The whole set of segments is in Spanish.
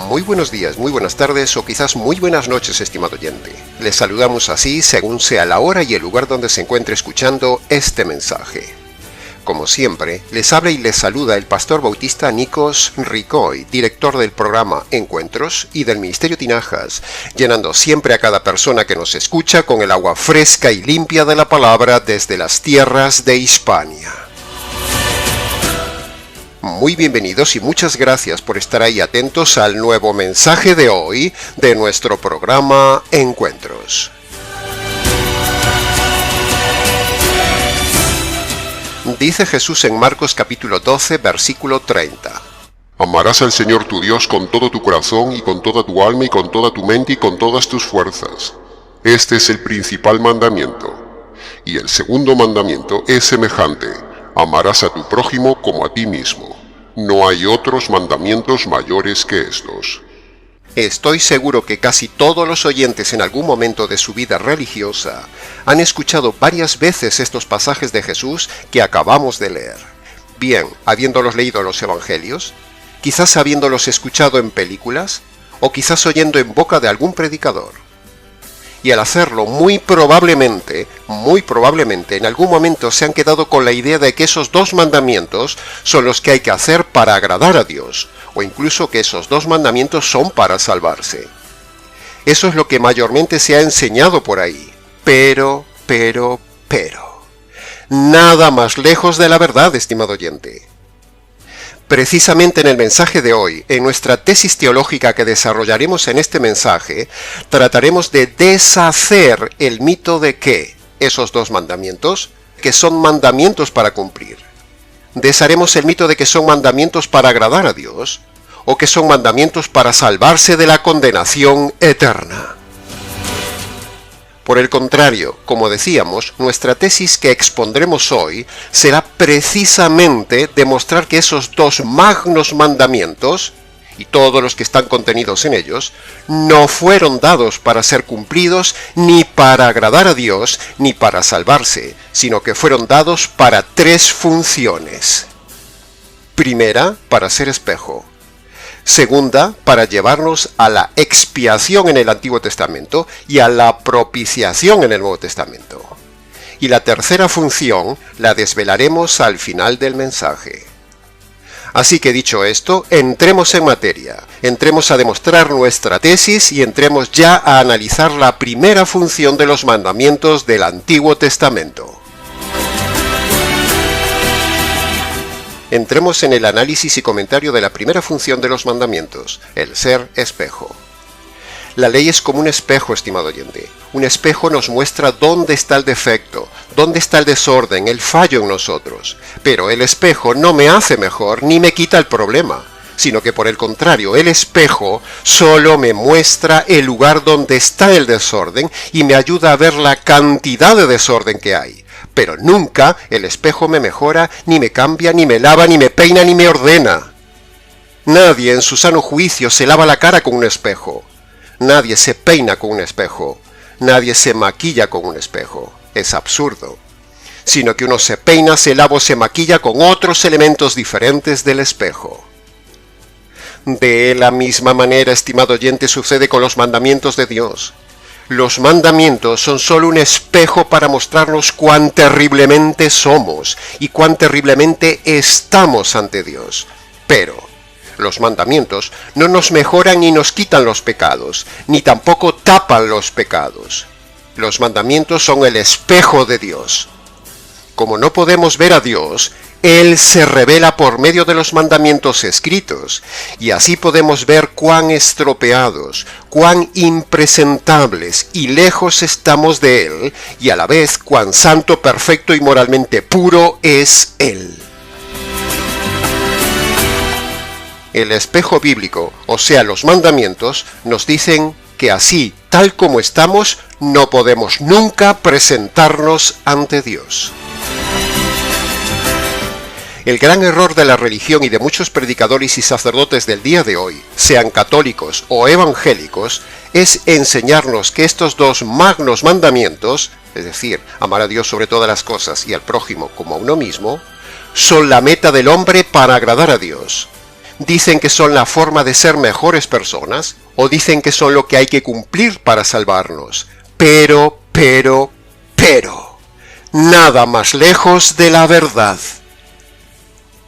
Muy buenos días, muy buenas tardes o quizás muy buenas noches, estimado oyente. Les saludamos así según sea la hora y el lugar donde se encuentre escuchando este mensaje. Como siempre, les habla y les saluda el pastor bautista Nikos Ricoy, director del programa Encuentros y del Ministerio Tinajas, llenando siempre a cada persona que nos escucha con el agua fresca y limpia de la palabra desde las tierras de Hispania. Muy bienvenidos y muchas gracias por estar ahí atentos al nuevo mensaje de hoy de nuestro programa Encuentros. Dice Jesús en Marcos capítulo 12, versículo 30. Amarás al Señor tu Dios con todo tu corazón y con toda tu alma y con toda tu mente y con todas tus fuerzas. Este es el principal mandamiento. Y el segundo mandamiento es semejante. Amarás a tu prójimo como a ti mismo. No hay otros mandamientos mayores que estos. Estoy seguro que casi todos los oyentes en algún momento de su vida religiosa han escuchado varias veces estos pasajes de Jesús que acabamos de leer. Bien, habiéndolos leído en los evangelios, quizás habiéndolos escuchado en películas, o quizás oyendo en boca de algún predicador. Y al hacerlo, muy probablemente, en algún momento se han quedado con la idea de que esos dos mandamientos son los que hay que hacer para agradar a Dios, o incluso que esos dos mandamientos son para salvarse. Eso es lo que mayormente se ha enseñado por ahí. Pero, nada más lejos de la verdad, estimado oyente. Precisamente en el mensaje de hoy, en nuestra tesis teológica que desarrollaremos en este mensaje, trataremos de deshacer el mito de que esos dos mandamientos, que son mandamientos para cumplir. Desharemos el mito de que son mandamientos para agradar a Dios, o que son mandamientos para salvarse de la condenación eterna. Por el contrario, como decíamos, nuestra tesis que expondremos hoy será precisamente demostrar que esos dos magnos mandamientos, y todos los que están contenidos en ellos, no fueron dados para ser cumplidos ni para agradar a Dios ni para salvarse, sino que fueron dados para tres funciones. Primera, para ser espejo. Segunda, para llevarnos a la expiación en el Antiguo Testamento y a la propiciación en el Nuevo Testamento. Y la tercera función la desvelaremos al final del mensaje. Así que dicho esto, entremos en materia, entremos a demostrar nuestra tesis y entremos ya a analizar la primera función de los mandamientos del Antiguo Testamento. Entremos en el análisis y comentario de la primera función de los mandamientos, el ser espejo. La ley es como un espejo, estimado oyente. Un espejo nos muestra dónde está el defecto, dónde está el desorden, el fallo en nosotros. Pero el espejo no me hace mejor ni me quita el problema, sino que por el contrario, el espejo solo me muestra el lugar donde está el desorden y me ayuda a ver la cantidad de desorden que hay. Pero nunca el espejo me mejora, ni me cambia, ni me lava, ni me peina, ni me ordena. Nadie en su sano juicio se lava la cara con un espejo. Nadie se peina con un espejo. Nadie se maquilla con un espejo. Es absurdo. Sino que uno se peina, se lava o se maquilla con otros elementos diferentes del espejo. De la misma manera, estimado oyente, sucede con los mandamientos de Dios. Los mandamientos son solo un espejo para mostrarnos cuán terriblemente somos y cuán terriblemente estamos ante Dios. Pero los mandamientos no nos mejoran ni nos quitan los pecados, ni tampoco tapan los pecados. Los mandamientos son el espejo de Dios. Como no podemos ver a Dios, Él se revela por medio de los mandamientos escritos, y así podemos ver cuán estropeados, cuán impresentables y lejos estamos de Él, y a la vez cuán santo, perfecto y moralmente puro es Él. El espejo bíblico, o sea, los mandamientos, nos dicen que así, tal como estamos, no podemos nunca presentarnos ante Dios. El gran error de la religión y de muchos predicadores y sacerdotes del día de hoy, sean católicos o evangélicos, es enseñarnos que estos dos magnos mandamientos, es decir, amar a Dios sobre todas las cosas y al prójimo como a uno mismo, son la meta del hombre para agradar a Dios. ¿Dicen que son la forma de ser mejores personas? ¿O dicen que son lo que hay que cumplir para salvarnos? Pero, nada más lejos de la verdad.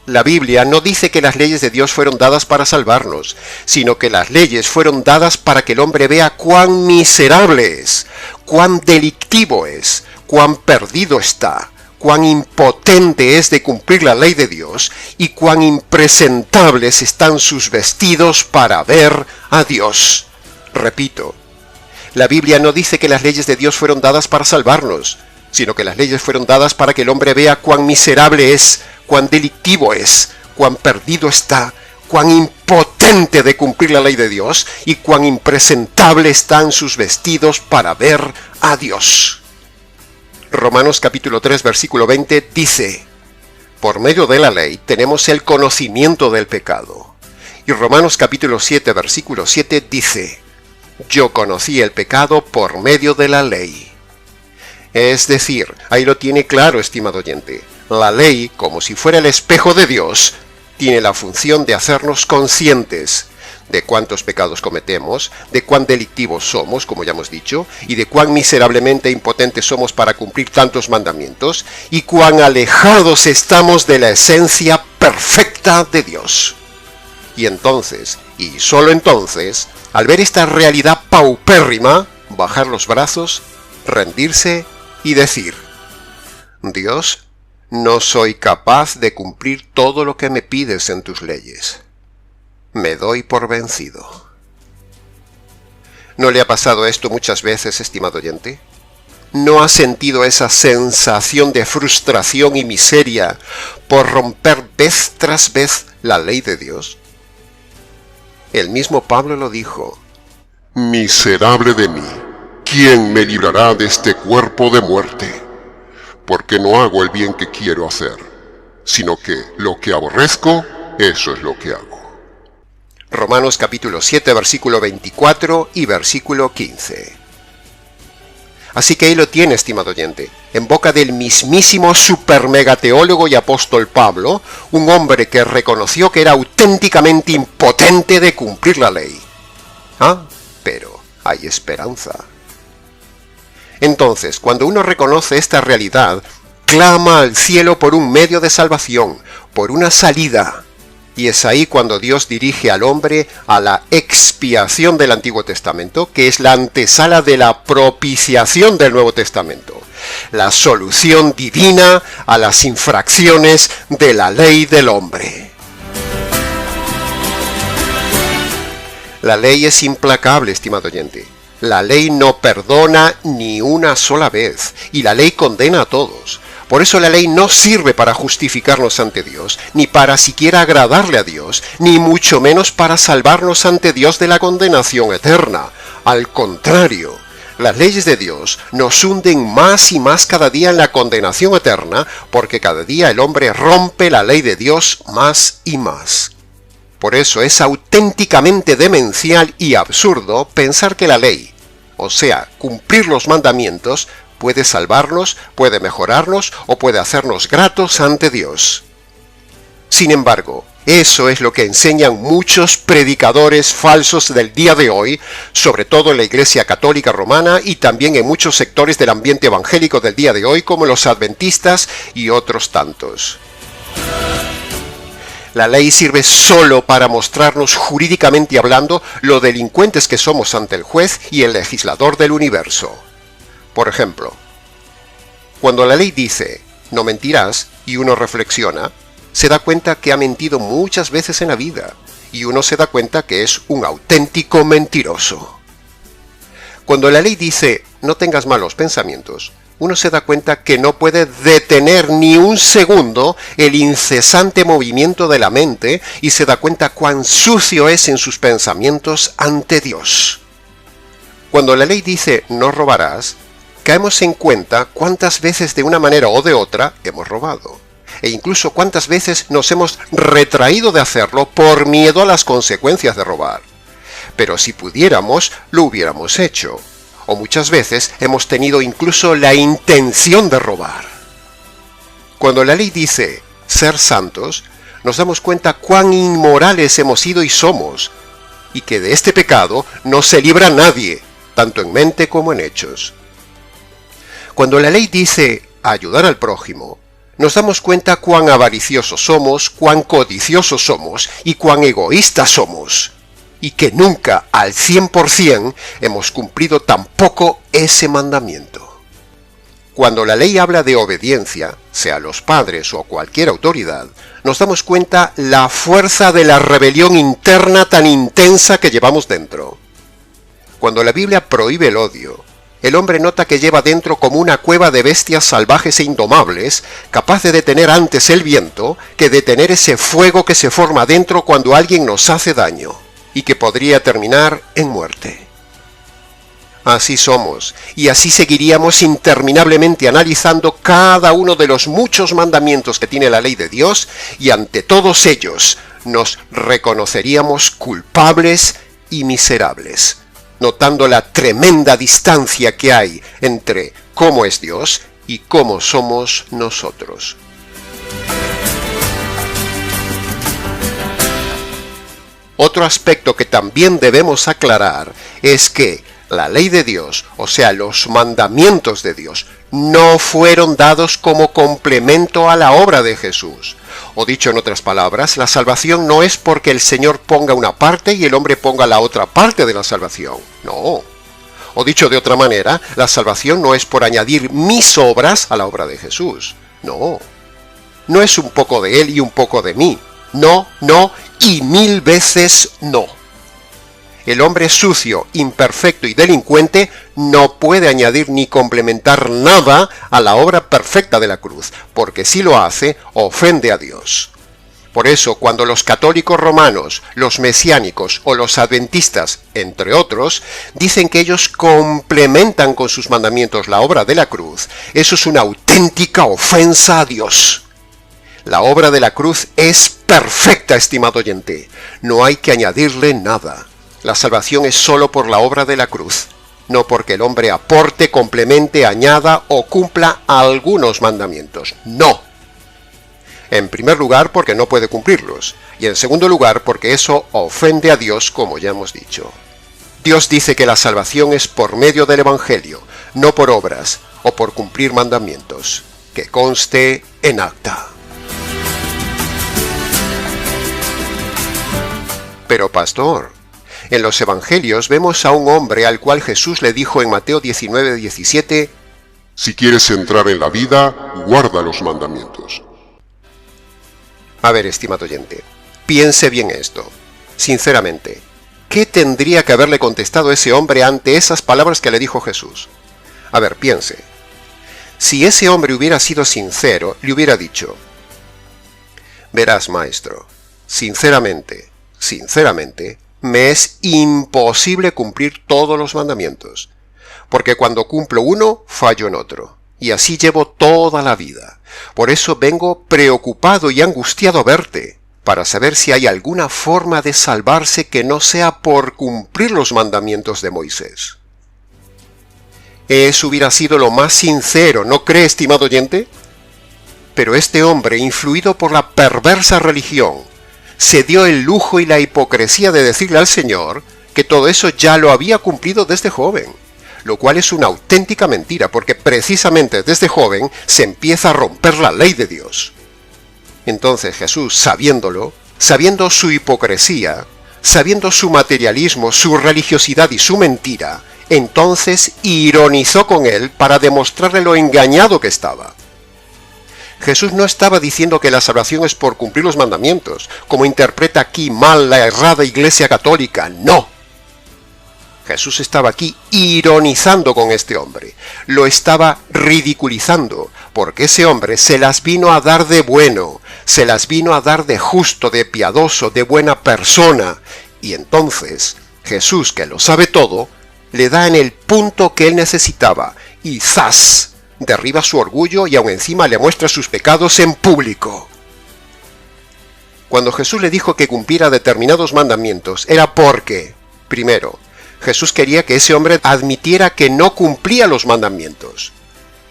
La Biblia no dice que las leyes de Dios fueron dadas para salvarnos, sino que las leyes fueron dadas para que el hombre vea cuán miserable es, cuán delictivo es, cuán perdido está, cuán impotente es de cumplir la ley de Dios y cuán impresentables están sus vestidos para ver a Dios. Repito, la Biblia no dice que las leyes de Dios fueron dadas para salvarnos, sino que las leyes fueron dadas para que el hombre vea cuán miserable es, cuán delictivo es, cuán perdido está, cuán impotente de cumplir la ley de Dios y cuán impresentable están sus vestidos para ver a Dios. Romanos capítulo 3 versículo 20 dice: por medio de la ley tenemos el conocimiento del pecado. Y Romanos capítulo 7 versículo 7 dice: yo conocí el pecado por medio de la ley. Es decir, ahí lo tiene claro, estimado oyente. La ley, como si fuera el espejo de Dios, tiene la función de hacernos conscientes de cuántos pecados cometemos, de cuán delictivos somos, como ya hemos dicho, y de cuán miserablemente impotentes somos para cumplir tantos mandamientos, y cuán alejados estamos de la esencia perfecta de Dios. Y entonces, y solo entonces, al ver esta realidad paupérrima, bajar los brazos, rendirse y decir: Dios, no soy capaz de cumplir todo lo que me pides en tus leyes. Me doy por vencido. ¿No le ha pasado esto muchas veces, estimado oyente? ¿No ha sentido esa sensación de frustración y miseria por romper vez tras vez la ley de Dios? El mismo Pablo lo dijo: miserable de mí, ¿quién me librará de este cuerpo de muerte? Porque no hago el bien que quiero hacer, sino que lo que aborrezco, eso es lo que hago. Romanos capítulo 7, versículo 24 y versículo 15. Así que ahí lo tiene, estimado oyente, en boca del mismísimo supermegateólogo y apóstol Pablo, un hombre que reconoció que era auténticamente impotente de cumplir la ley. Pero hay esperanza. Entonces, cuando uno reconoce esta realidad, clama al cielo por un medio de salvación, por una salida. Y es ahí cuando Dios dirige al hombre a la expiación del Antiguo Testamento, que es la antesala de la propiciación del Nuevo Testamento. La solución divina a las infracciones de la ley del hombre. La ley es implacable, estimado oyente. La ley no perdona ni una sola vez, y la ley condena a todos. Por eso la ley no sirve para justificarnos ante Dios, ni para siquiera agradarle a Dios, ni mucho menos para salvarnos ante Dios de la condenación eterna. Al contrario, las leyes de Dios nos hunden más y más cada día en la condenación eterna, porque cada día el hombre rompe la ley de Dios más y más. Por eso es auténticamente demencial y absurdo pensar que la ley, o sea, cumplir los mandamientos, puede salvarnos, puede mejorarnos o puede hacernos gratos ante Dios. Sin embargo, eso es lo que enseñan muchos predicadores falsos del día de hoy, sobre todo en la Iglesia Católica Romana y también en muchos sectores del ambiente evangélico del día de hoy, como los adventistas y otros tantos. La ley sirve solo para mostrarnos jurídicamente hablando lo delincuentes que somos ante el juez y el legislador del universo. Por ejemplo, cuando la ley dice no mentirás y uno reflexiona, se da cuenta que ha mentido muchas veces en la vida y uno se da cuenta que es un auténtico mentiroso. Cuando la ley dice no tengas malos pensamientos, uno se da cuenta que no puede detener ni un segundo el incesante movimiento de la mente y se da cuenta cuán sucio es en sus pensamientos ante Dios. Cuando la ley dice no robarás, caemos en cuenta cuántas veces de una manera o de otra hemos robado, e incluso cuántas veces nos hemos retraído de hacerlo por miedo a las consecuencias de robar. Pero si pudiéramos, lo hubiéramos hecho, o muchas veces hemos tenido incluso la intención de robar. Cuando la ley dice ser santos, nos damos cuenta cuán inmorales hemos sido y somos, y que de este pecado no se libra nadie, tanto en mente como en hechos. Cuando la ley dice ayudar al prójimo, nos damos cuenta cuán avariciosos somos, cuán codiciosos somos y cuán egoístas somos, y que nunca al 100% hemos cumplido tampoco ese mandamiento. Cuando la ley habla de obediencia, sea los padres o cualquier autoridad, nos damos cuenta la fuerza de la rebelión interna tan intensa que llevamos dentro. Cuando la Biblia prohíbe el odio, el hombre nota que lleva dentro como una cueva de bestias salvajes e indomables, capaz de detener antes el viento que detener ese fuego que se forma dentro cuando alguien nos hace daño, y que podría terminar en muerte. Así somos, y así seguiríamos interminablemente analizando cada uno de los muchos mandamientos que tiene la ley de Dios, y ante todos ellos nos reconoceríamos culpables y miserables, notando la tremenda distancia que hay entre cómo es Dios y cómo somos nosotros. Otro aspecto que también debemos aclarar es que la ley de Dios, o sea, los mandamientos de Dios, no fueron dados como complemento a la obra de Jesús. O dicho en otras palabras, la salvación no es porque el Señor ponga una parte y el hombre ponga la otra parte de la salvación. No. O dicho de otra manera, la salvación no es por añadir mis obras a la obra de Jesús. No. No es un poco de Él y un poco de mí. No, no y 1000 veces no. El hombre sucio, imperfecto y delincuente no puede añadir ni complementar nada a la obra perfecta de la cruz, porque si lo hace, ofende a Dios. Por eso, cuando los católicos romanos, los mesiánicos o los adventistas, entre otros, dicen que ellos complementan con sus mandamientos la obra de la cruz, eso es una auténtica ofensa a Dios. La obra de la cruz es perfecta, estimado oyente. No hay que añadirle nada. La salvación es solo por la obra de la cruz, no porque el hombre aporte, complemente, añada o cumpla algunos mandamientos. No. En primer lugar, porque no puede cumplirlos, y en segundo lugar, porque eso ofende a Dios, como ya hemos dicho. Dios dice que la salvación es por medio del Evangelio, no por obras o por cumplir mandamientos. Que conste en acta. Pero pastor, en los evangelios vemos a un hombre al cual Jesús le dijo en Mateo 19:17: Si quieres entrar en la vida, guarda los mandamientos. A ver, estimado oyente, piense bien esto. Sinceramente, ¿qué tendría que haberle contestado ese hombre ante esas palabras que le dijo Jesús? A ver, piense. Si ese hombre hubiera sido sincero, le hubiera dicho: verás, maestro, sinceramente, me es imposible cumplir todos los mandamientos, porque cuando cumplo uno, fallo en otro, y así llevo toda la vida. Por eso vengo preocupado y angustiado a verte, para saber si hay alguna forma de salvarse que no sea por cumplir los mandamientos de Moisés. Eso hubiera sido lo más sincero, ¿no cree, estimado oyente? Pero este hombre, influido por la perversa religión, se dio el lujo y la hipocresía de decirle al Señor que todo eso ya lo había cumplido desde joven, lo cual es una auténtica mentira, porque precisamente desde joven se empieza a romper la ley de Dios. Entonces Jesús, sabiéndolo, sabiendo su hipocresía, sabiendo su materialismo, su religiosidad y su mentira, entonces ironizó con él para demostrarle lo engañado que estaba. Jesús no estaba diciendo que la salvación es por cumplir los mandamientos, como interpreta aquí mal la errada Iglesia Católica. ¡No! Jesús estaba aquí ironizando con este hombre. Lo estaba ridiculizando, porque ese hombre se las vino a dar de bueno, se las vino a dar de justo, de piadoso, de buena persona. Y entonces, Jesús, que lo sabe todo, le da en el punto que él necesitaba, y ¡zas!, derriba su orgullo y aún encima le muestra sus pecados en público. Cuando Jesús le dijo que cumpliera determinados mandamientos, era porque, primero, Jesús quería que ese hombre admitiera que no cumplía los mandamientos,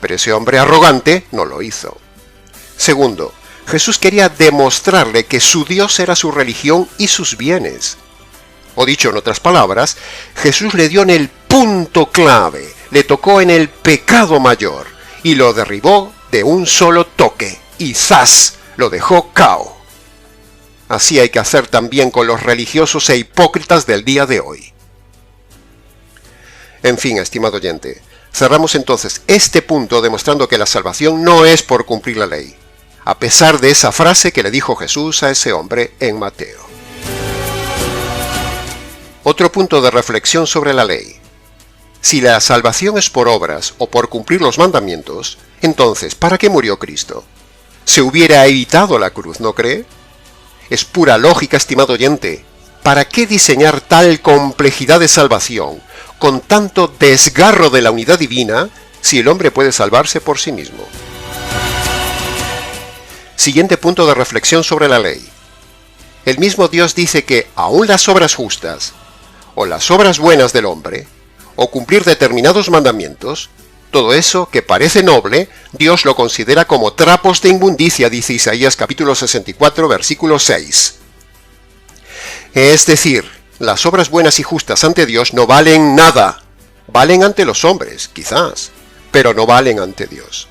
pero ese hombre arrogante no lo hizo. Segundo, Jesús quería demostrarle que su Dios era su religión y sus bienes. O dicho en otras palabras, Jesús le dio en el punto clave, le tocó en el pecado mayor y lo derribó de un solo toque y ¡zas!, lo dejó cao. Así hay que hacer también con los religiosos e hipócritas del día de hoy. En fin, estimado oyente, cerramos entonces este punto demostrando que la salvación no es por cumplir la ley, a pesar de esa frase que le dijo Jesús a ese hombre en Mateo. Otro punto de reflexión sobre la ley. Si la salvación es por obras o por cumplir los mandamientos, entonces, ¿para qué murió Cristo? Se hubiera evitado la cruz, ¿no cree? Es pura lógica, estimado oyente. ¿Para qué diseñar tal complejidad de salvación, con tanto desgarro de la unidad divina, si el hombre puede salvarse por sí mismo? Siguiente punto de reflexión sobre la ley. El mismo Dios dice que aún las obras justas, o las obras buenas del hombre, o cumplir determinados mandamientos, todo eso que parece noble, Dios lo considera como trapos de inmundicia, dice Isaías capítulo 64, versículo 6. Es decir, las obras buenas y justas ante Dios no valen nada. Valen ante los hombres, quizás, pero no valen ante Dios.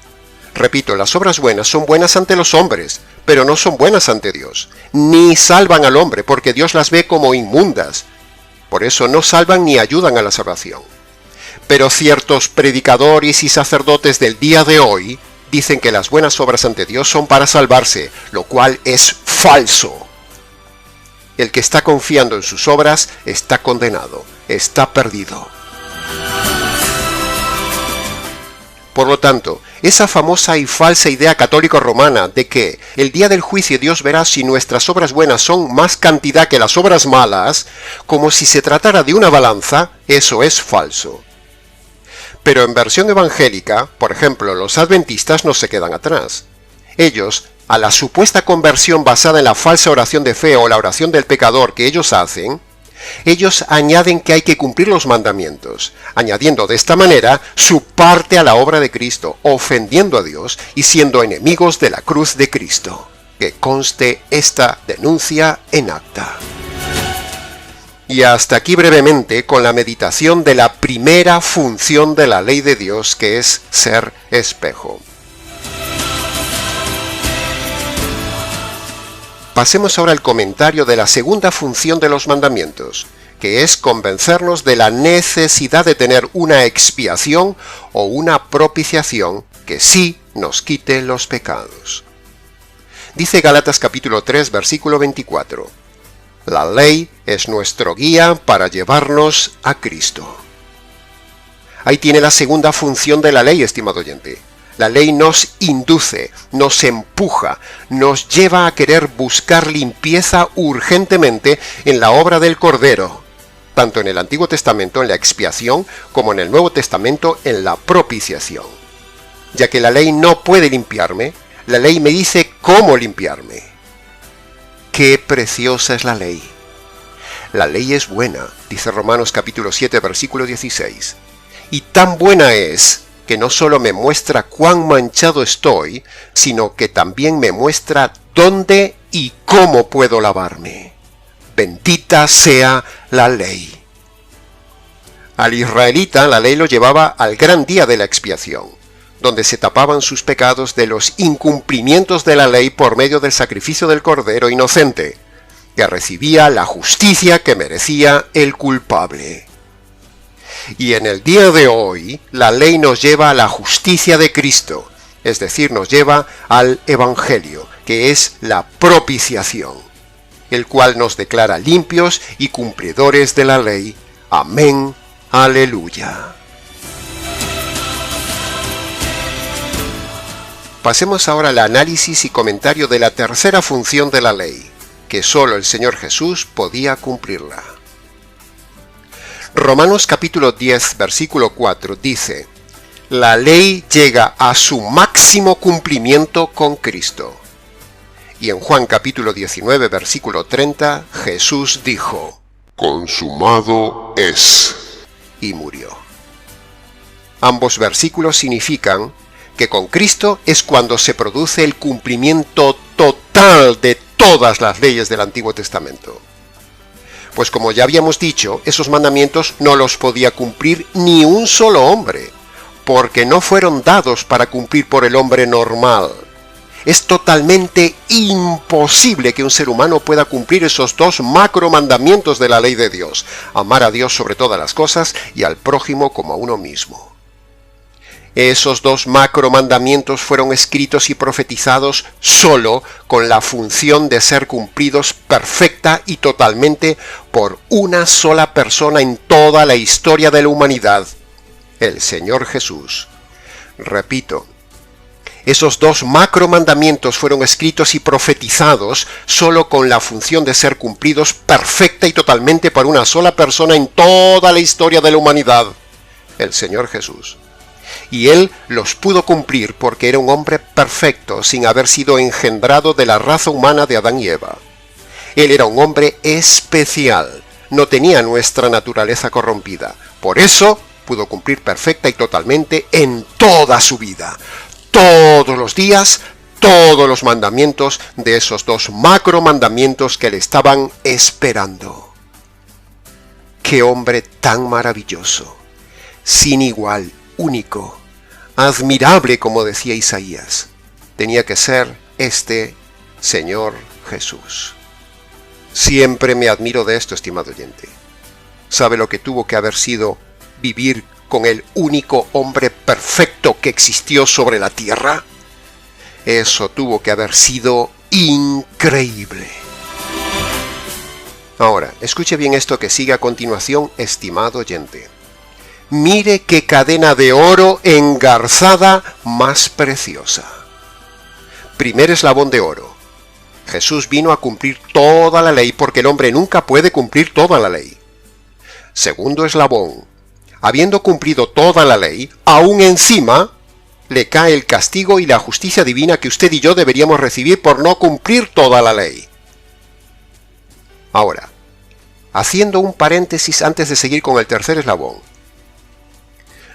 Repito, las obras buenas son buenas ante los hombres, pero no son buenas ante Dios. Ni salvan al hombre, porque Dios las ve como inmundas. Por eso no salvan ni ayudan a la salvación. Pero ciertos predicadores y sacerdotes del día de hoy dicen que las buenas obras ante Dios son para salvarse, lo cual es falso. El que está confiando en sus obras está condenado, está perdido. Por lo tanto, esa famosa y falsa idea católico-romana de que el día del juicio Dios verá si nuestras obras buenas son más cantidad que las obras malas, como si se tratara de una balanza, eso es falso. Pero en versión evangélica, por ejemplo, los adventistas no se quedan atrás. Ellos, a la supuesta conversión basada en la falsa oración de fe o la oración del pecador que ellos hacen, ellos añaden que hay que cumplir los mandamientos, añadiendo de esta manera su parte a la obra de Cristo, ofendiendo a Dios y siendo enemigos de la cruz de Cristo. Que conste esta denuncia en acta. Y hasta aquí brevemente con la meditación de la primera función de la ley de Dios, que es ser espejo. Pasemos ahora al comentario de la segunda función de los mandamientos, que es convencernos de la necesidad de tener una expiación o una propiciación que sí nos quite los pecados. Dice Gálatas capítulo 3, versículo 24. La ley es nuestro guía para llevarnos a Cristo. Ahí tiene la segunda función de la ley, estimado oyente. La ley nos induce, nos empuja, nos lleva a querer buscar limpieza urgentemente en la obra del Cordero, tanto en el Antiguo Testamento en la expiación como en el Nuevo Testamento en la propiciación. Ya que la ley no puede limpiarme, la ley me dice cómo limpiarme. ¡Qué preciosa es la ley! La ley es buena, dice Romanos capítulo 7, versículo 16. Y tan buena es que no solo me muestra cuán manchado estoy, sino que también me muestra dónde y cómo puedo lavarme. Bendita sea la ley. Al israelita la ley lo llevaba al gran día de la expiación, donde se tapaban sus pecados de los incumplimientos de la ley por medio del sacrificio del Cordero inocente, que recibía la justicia que merecía el culpable. Y en el día de hoy, la ley nos lleva a la justicia de Cristo, es decir, nos lleva al Evangelio, que es la propiciación, el cual nos declara limpios y cumplidores de la ley. Amén. Aleluya. Pasemos ahora al análisis y comentario de la tercera función de la ley, que solo el Señor Jesús podía cumplirla. Romanos capítulo 10, versículo 4 dice: la ley llega a su máximo cumplimiento con Cristo. Y en Juan capítulo 19, versículo 30, Jesús dijo: consumado es. Y murió. Ambos versículos significan que con Cristo es cuando se produce el cumplimiento total de todas las leyes del Antiguo Testamento. Pues como ya habíamos dicho, esos mandamientos no los podía cumplir ni un solo hombre, porque no fueron dados para cumplir por el hombre normal. Es totalmente imposible que un ser humano pueda cumplir esos dos macro mandamientos de la ley de Dios: amar a Dios sobre todas las cosas y al prójimo como a uno mismo. Esos dos macro mandamientos fueron escritos y profetizados solo con la función de ser cumplidos perfecta y totalmente por una sola persona en toda la historia de la humanidad: el Señor Jesús. Repito, esos dos macro mandamientos fueron escritos y profetizados solo con la función de ser cumplidos perfecta y totalmente por una sola persona en toda la historia de la humanidad: el Señor Jesús. Y Él los pudo cumplir porque era un hombre perfecto, sin haber sido engendrado de la raza humana de Adán y Eva. Él era un hombre especial, no tenía nuestra naturaleza corrompida. Por eso pudo cumplir perfecta y totalmente en toda su vida, todos los días, todos los mandamientos de esos dos macro mandamientos que le estaban esperando. ¡Qué hombre tan maravilloso! Sin igual, único, admirable, como decía Isaías. Tenía que ser este Señor Jesús. Siempre me admiro de esto, estimado oyente. ¿Sabe lo que tuvo que haber sido vivir con el único hombre perfecto que existió sobre la tierra? Eso tuvo que haber sido increíble. Ahora, escuche bien esto que sigue a continuación, estimado oyente. Mire qué cadena de oro engarzada más preciosa. Primer eslabón de oro. Jesús vino a cumplir toda la ley porque el hombre nunca puede cumplir toda la ley. Segundo eslabón. Habiendo cumplido toda la ley, aún encima le cae el castigo y la justicia divina que usted y yo deberíamos recibir por no cumplir toda la ley. Ahora, haciendo un paréntesis antes de seguir con el tercer eslabón.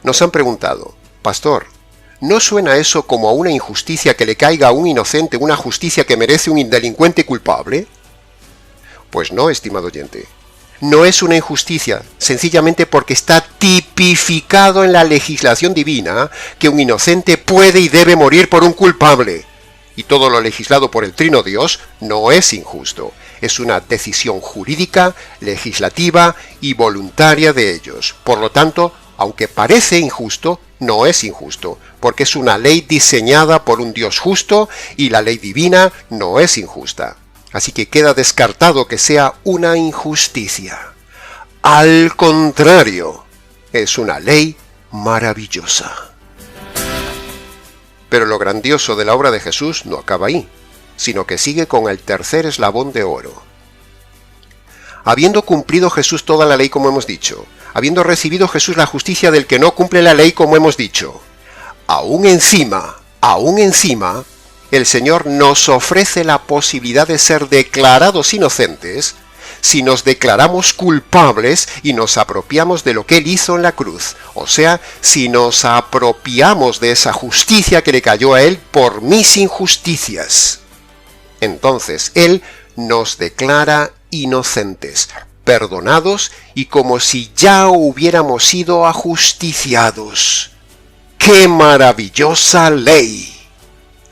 Nos han preguntado: Pastor, ¿no suena eso como a una injusticia que le caiga a un inocente, una justicia que merece un delincuente culpable? Pues no, estimado oyente. No es una injusticia, sencillamente porque está tipificado en la legislación divina que un inocente puede y debe morir por un culpable. Y todo lo legislado por el Trino Dios no es injusto. Es una decisión jurídica, legislativa y voluntaria de ellos. Por lo tanto, aunque parece injusto, no es injusto, porque es una ley diseñada por un Dios justo y la ley divina no es injusta. Así que queda descartado que sea una injusticia. Al contrario, es una ley maravillosa. Pero lo grandioso de la obra de Jesús no acaba ahí, sino que sigue con el tercer eslabón de oro. Habiendo cumplido Jesús toda la ley, como hemos dicho, habiendo recibido Jesús la justicia del que no cumple la ley, como hemos dicho, aún encima, el Señor nos ofrece la posibilidad de ser declarados inocentes si nos declaramos culpables y nos apropiamos de lo que Él hizo en la cruz. O sea, si nos apropiamos de esa justicia que le cayó a Él por mis injusticias. Entonces, Él nos declara inocentes, perdonados y como si ya hubiéramos sido ajusticiados. ¡Qué maravillosa ley!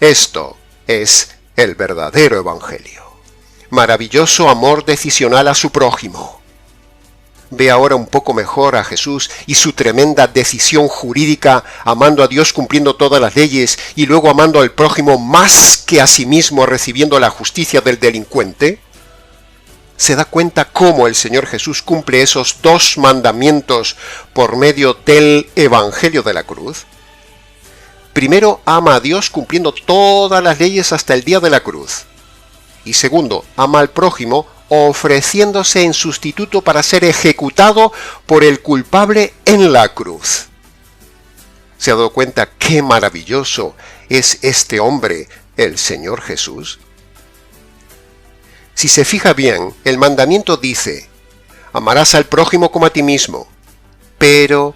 Esto es el verdadero evangelio. Maravilloso amor decisional a su prójimo. Ve ahora un poco mejor a Jesús y su tremenda decisión jurídica, amando a Dios cumpliendo todas las leyes y luego amando al prójimo más que a sí mismo, recibiendo la justicia del delincuente. ¿Se da cuenta cómo el Señor Jesús cumple esos dos mandamientos por medio del Evangelio de la cruz? Primero, ama a Dios cumpliendo todas las leyes hasta el día de la cruz. Y segundo, ama al prójimo ofreciéndose en sustituto para ser ejecutado por el culpable en la cruz. ¿Se ha dado cuenta qué maravilloso es este hombre, el Señor Jesús? Si se fija bien, el mandamiento dice: amarás al prójimo como a ti mismo. Pero.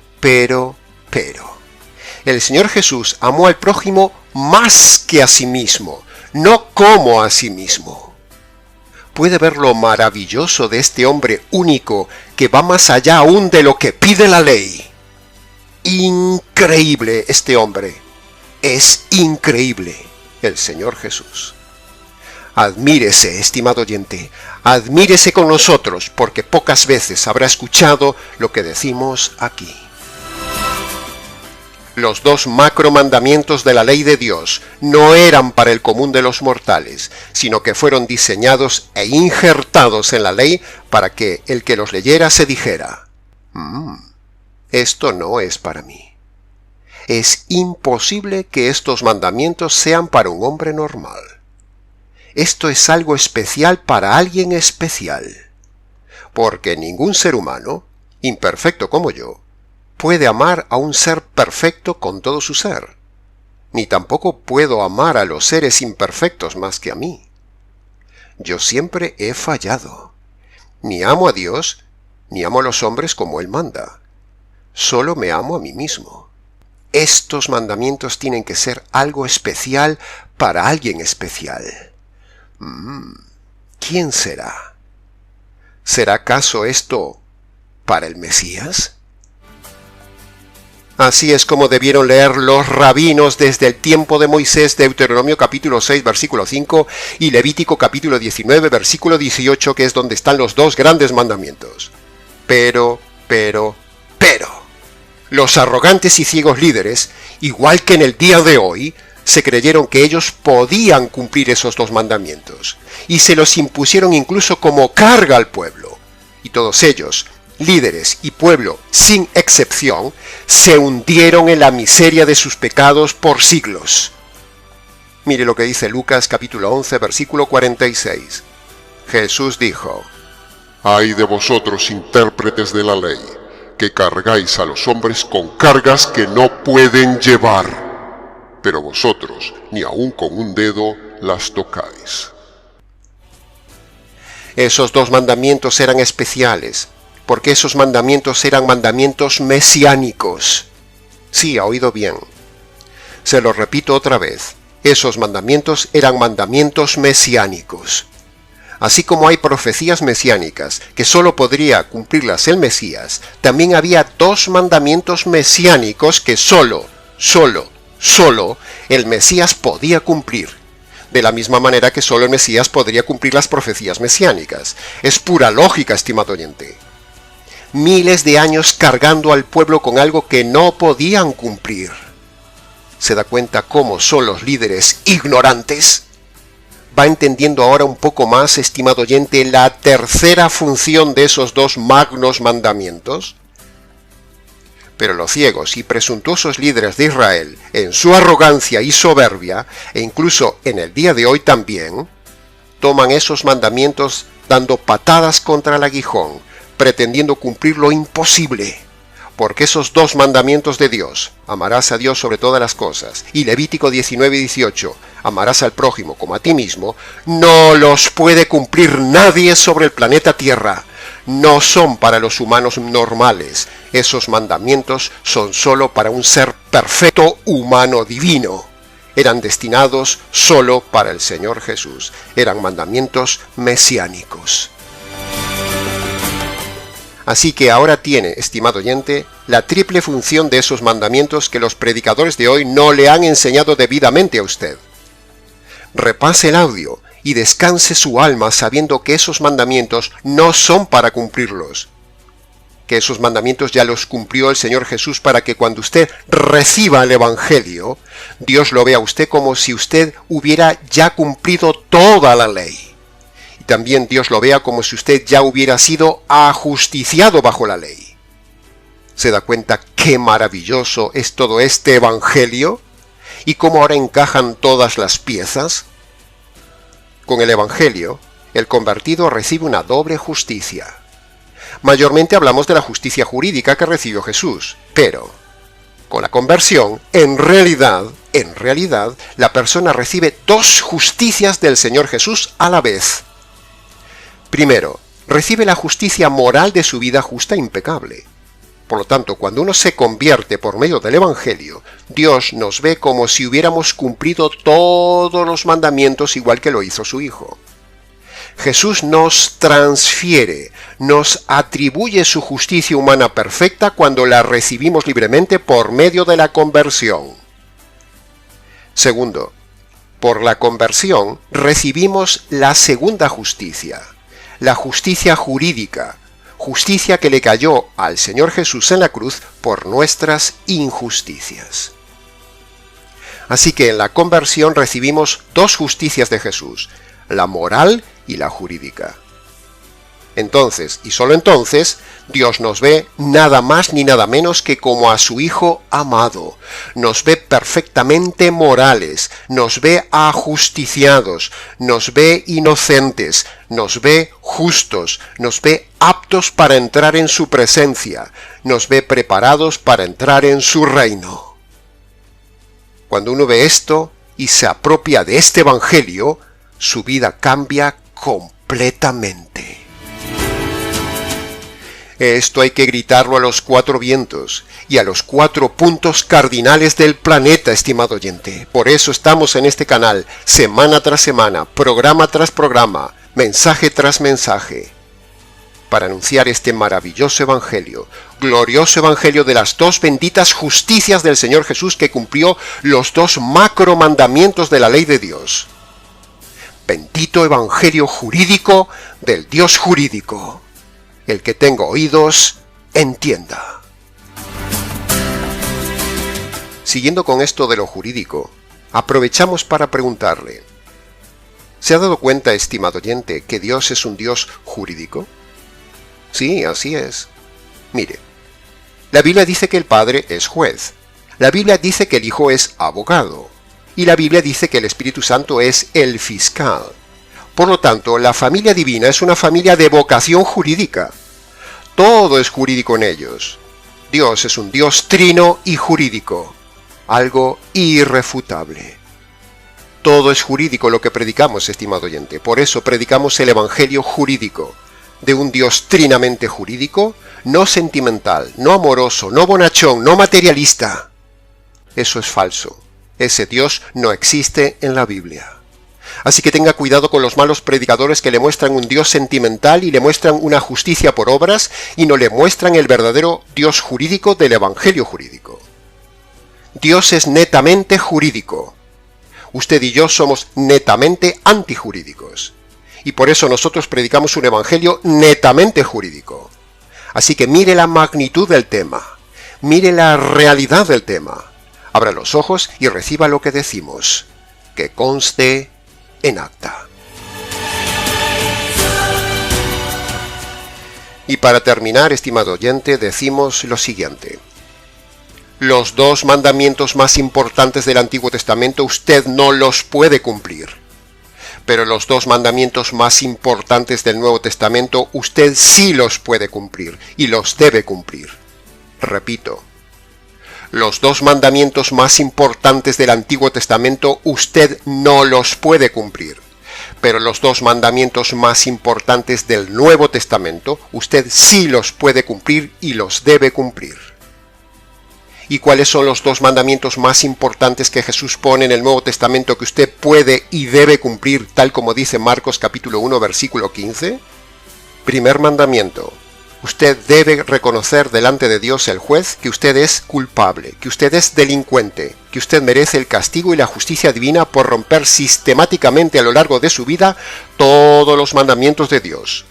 El Señor Jesús amó al prójimo más que a sí mismo. no como a sí mismo. ¿Puede ver lo maravilloso de este hombre único que va más allá aún de lo que pide la ley? Increíble este hombre. Es increíble el Señor Jesús. Admírese, estimado oyente, admírese con nosotros, porque pocas veces habrá escuchado lo que decimos aquí. Los dos macromandamientos de la ley de Dios no eran para el común de los mortales, sino que fueron diseñados e injertados en la ley para que el que los leyera se dijera: esto no es para mí. Es imposible que estos mandamientos sean para un hombre normal. Esto es algo especial para alguien especial, porque ningún ser humano, imperfecto como yo, puede amar a un ser perfecto con todo su ser, ni tampoco puedo amar a los seres imperfectos más que a mí. Yo siempre he fallado. Ni amo a Dios, ni amo a los hombres como Él manda. Solo me amo a mí mismo. Estos mandamientos tienen que ser algo especial para alguien especial. ¿Quién será? ¿Será acaso esto para el Mesías? Así es como debieron leer los rabinos desde el tiempo de Moisés, Deuteronomio capítulo 6, versículo 5, y Levítico capítulo 19, versículo 18, que es donde están los dos grandes mandamientos. Pero, los arrogantes y ciegos líderes, igual que en el día de hoy, se creyeron que ellos podían cumplir esos dos mandamientos, y se los impusieron incluso como carga al pueblo. Y todos ellos, líderes y pueblo sin excepción, se hundieron en la miseria de sus pecados por siglos. Mire lo que dice Lucas capítulo 11, versículo 46. Jesús dijo: Ay de vosotros, intérpretes de la ley, que cargáis a los hombres con cargas que no pueden llevar, pero vosotros ni aun con un dedo las tocáis. Esos dos mandamientos eran especiales, porque esos mandamientos eran mandamientos mesiánicos. Sí, ha oído bien. Se lo repito otra vez. Esos mandamientos eran mandamientos mesiánicos. Así como hay profecías mesiánicas que solo podría cumplirlas el Mesías, también había dos mandamientos mesiánicos que solo el Mesías podía cumplir. De la misma manera que solo el Mesías podría cumplir las profecías mesiánicas. Es pura lógica, estimado oyente. Miles de años cargando al pueblo con algo que no podían cumplir. ¿Se da cuenta cómo son los líderes ignorantes? ¿Va entendiendo ahora un poco más, estimado oyente, la tercera función de esos dos magnos mandamientos? Pero los ciegos y presuntuosos líderes de Israel, en su arrogancia y soberbia, e incluso en el día de hoy también, toman esos mandamientos dando patadas contra el aguijón, pretendiendo cumplir lo imposible. Porque esos dos mandamientos de Dios, amarás a Dios sobre todas las cosas, y Levítico 19 y 18, amarás al prójimo como a ti mismo, no los puede cumplir nadie sobre el planeta Tierra. No son para los humanos normales. Esos mandamientos son solo para un ser perfecto humano divino. Eran destinados solo para el Señor Jesús. Eran mandamientos mesiánicos. Así que ahora tiene, estimado oyente, la triple función de esos mandamientos que los predicadores de hoy no le han enseñado debidamente a usted. Repase el audio y descanse su alma sabiendo que esos mandamientos no son para cumplirlos. Que esos mandamientos ya los cumplió el Señor Jesús para que cuando usted reciba el Evangelio, Dios lo vea a usted como si usted hubiera ya cumplido toda la ley. Y también Dios lo vea como si usted ya hubiera sido ajusticiado bajo la ley. ¿Se da cuenta qué maravilloso es todo este Evangelio? ¿Y cómo ahora encajan todas las piezas? Con el Evangelio, el convertido recibe una doble justicia. Mayormente hablamos de la justicia jurídica que recibió Jesús, pero con la conversión, en realidad, la persona recibe dos justicias del Señor Jesús a la vez. Primero, recibe la justicia moral de su vida justa e impecable. Por lo tanto, cuando uno se convierte por medio del Evangelio, Dios nos ve como si hubiéramos cumplido todos los mandamientos igual que lo hizo su Hijo. Jesús nos transfiere, nos atribuye su justicia humana perfecta cuando la recibimos libremente por medio de la conversión. Segundo, por la conversión recibimos la segunda justicia, la justicia jurídica, justicia que le cayó al Señor Jesús en la cruz por nuestras injusticias. Así que en la conversión recibimos dos justicias de Jesús, la moral y la jurídica. Entonces, y solo entonces, Dios nos ve nada más ni nada menos que como a su Hijo amado. Nos ve perfectamente morales, nos ve ajusticiados, nos ve inocentes, nos ve justos, nos ve aptos para entrar en su presencia, nos ve preparados para entrar en su reino. Cuando uno ve esto y se apropia de este Evangelio, su vida cambia completamente. Esto hay que gritarlo a los cuatro vientos y a los 4 puntos cardinales del planeta, estimado oyente. Por eso estamos en este canal, semana tras semana, programa tras programa, mensaje tras mensaje, para anunciar este maravilloso evangelio, glorioso evangelio de las dos benditas justicias del Señor Jesús que cumplió los 2 macro mandamientos de la ley de Dios. Bendito evangelio jurídico del Dios jurídico. El que tenga oídos, entienda. Siguiendo con esto de lo jurídico, aprovechamos para preguntarle, ¿se ha dado cuenta, estimado oyente, que Dios es un Dios jurídico? Sí, así es. Mire, la Biblia dice que el Padre es juez, la Biblia dice que el Hijo es abogado, y la Biblia dice que el Espíritu Santo es el fiscal. Por lo tanto, la familia divina es una familia de vocación jurídica. Todo es jurídico en ellos. Dios es un Dios trino y jurídico, algo irrefutable. Todo es jurídico lo que predicamos, estimado oyente. Por eso predicamos el evangelio jurídico, de un Dios trinamente jurídico, no sentimental, no amoroso, no bonachón, no materialista. Eso es falso. Ese Dios no existe en la Biblia. Así que tenga cuidado con los malos predicadores que le muestran un Dios sentimental y le muestran una justicia por obras y no le muestran el verdadero Dios jurídico del evangelio jurídico. Dios es netamente jurídico. Usted y yo somos netamente antijurídicos. Y por eso nosotros predicamos un evangelio netamente jurídico. Así que mire la magnitud del tema. Mire la realidad del tema. Abra los ojos y reciba lo que decimos. Que conste en acta. Y para terminar, estimado oyente, decimos lo siguiente. Los 2 mandamientos más importantes del Antiguo Testamento usted no los puede cumplir. Pero los 2 mandamientos más importantes del Nuevo Testamento usted sí los puede cumplir y los debe cumplir. Repito. Los 2 mandamientos más importantes del Antiguo Testamento usted no los puede cumplir, pero los 2 mandamientos más importantes del Nuevo Testamento usted sí los puede cumplir y los debe cumplir. ¿Y cuáles son los 2 mandamientos más importantes que Jesús pone en el Nuevo Testamento que usted puede y debe cumplir, tal como dice Marcos capítulo 1, versículo 15? Primer mandamiento. Usted debe reconocer delante de Dios el juez que usted es culpable, que usted es delincuente, que usted merece el castigo y la justicia divina por romper sistemáticamente a lo largo de su vida todos los mandamientos de Dios.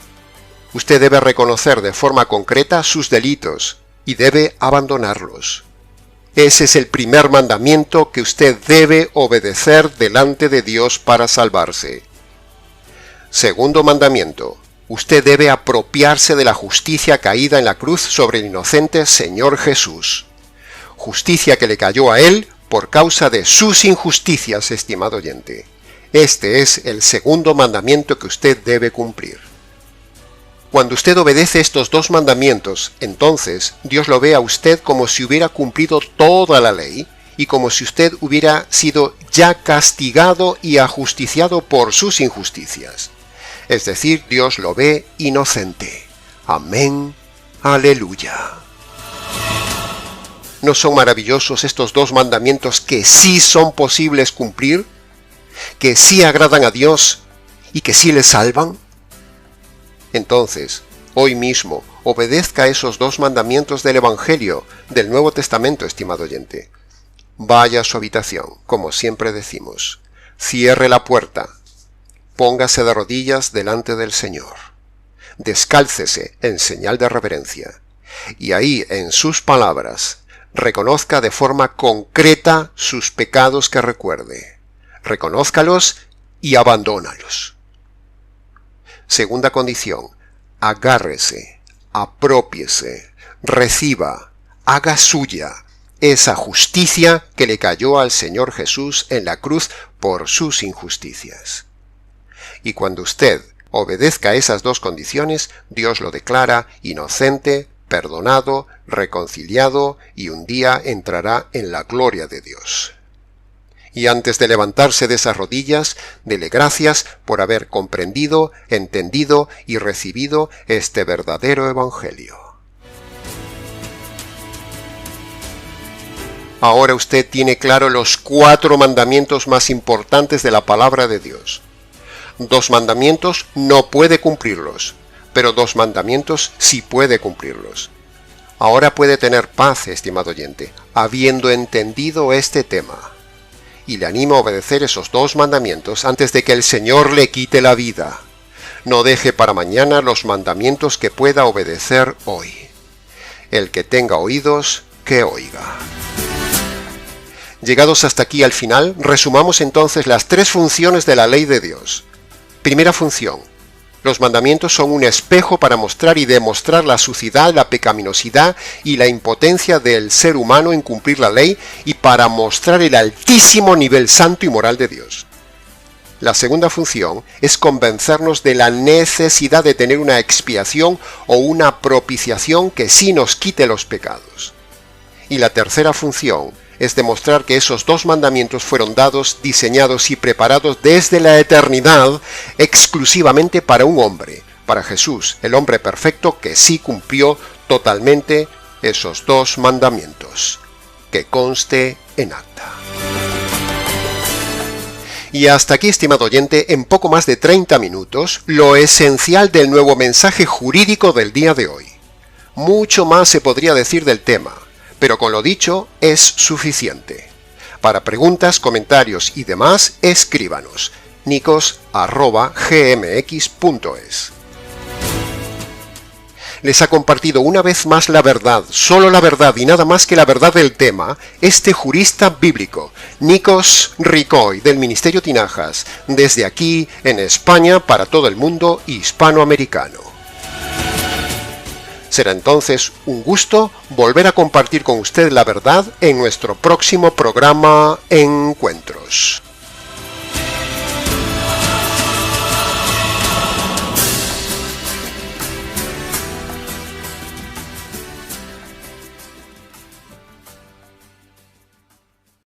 Usted debe reconocer de forma concreta sus delitos y debe abandonarlos. Ese es el primer mandamiento que usted debe obedecer delante de Dios para salvarse. Segundo mandamiento. Usted debe apropiarse de la justicia caída en la cruz sobre el inocente Señor Jesús. Justicia que le cayó a él por causa de sus injusticias, estimado oyente. Este es el segundo mandamiento que usted debe cumplir. Cuando usted obedece estos 2 mandamientos, entonces Dios lo ve a usted como si hubiera cumplido toda la ley y como si usted hubiera sido ya castigado y ajusticiado por sus injusticias. Es decir, Dios lo ve inocente. Amén. Aleluya. ¿No son maravillosos estos dos mandamientos que sí son posibles cumplir? ¿Que sí agradan a Dios y que sí le salvan? Entonces, hoy mismo, obedezca esos dos mandamientos del Evangelio, del Nuevo Testamento, estimado oyente. Vaya a su habitación, como siempre decimos. Cierre la puerta. Póngase de rodillas delante del Señor. Descálcese en señal de reverencia. Y ahí, en sus palabras, reconozca de forma concreta sus pecados que recuerde. Reconózcalos y abandónalos. Segunda condición, agárrese, apropiese, reciba, haga suya esa justicia que le cayó al Señor Jesús en la cruz por sus injusticias. Y cuando usted obedezca esas dos condiciones, Dios lo declara inocente, perdonado, reconciliado, y un día entrará en la gloria de Dios. Y antes de levantarse de esas rodillas, dele gracias por haber comprendido, entendido y recibido este verdadero Evangelio. Ahora usted tiene claro los 4 mandamientos más importantes de la palabra de Dios. 2 mandamientos no puede cumplirlos, pero 2 mandamientos sí puede cumplirlos. Ahora puede tener paz, estimado oyente, habiendo entendido este tema. Y le animo a obedecer esos 2 mandamientos antes de que el Señor le quite la vida. No deje para mañana los mandamientos que pueda obedecer hoy. El que tenga oídos, que oiga. Llegados hasta aquí al final, resumamos entonces las 3 funciones de la ley de Dios. Primera función. Los mandamientos son un espejo para mostrar y demostrar la suciedad, la pecaminosidad y la impotencia del ser humano en cumplir la ley y para mostrar el altísimo nivel santo y moral de Dios. La segunda función es convencernos de la necesidad de tener una expiación o una propiciación que sí nos quite los pecados. Y la tercera función es demostrar que esos 2 mandamientos fueron dados, diseñados y preparados desde la eternidad exclusivamente para un hombre, para Jesús, el hombre perfecto que sí cumplió totalmente esos 2 mandamientos. Que conste en acta. Y hasta aquí, estimado oyente, en poco más de 30 minutos, lo esencial del nuevo mensaje jurídico del día de hoy. Mucho más se podría decir del tema, pero con lo dicho es suficiente. Para preguntas, comentarios y demás, escríbanos nicos@gmx.es. Les ha compartido una vez más la verdad, solo la verdad y nada más que la verdad del tema, este jurista bíblico, Nikos Ricoy, del Ministerio Tinajas, desde aquí en España para todo el mundo hispanoamericano. Será entonces un gusto volver a compartir con usted la verdad en nuestro próximo programa Encuentros.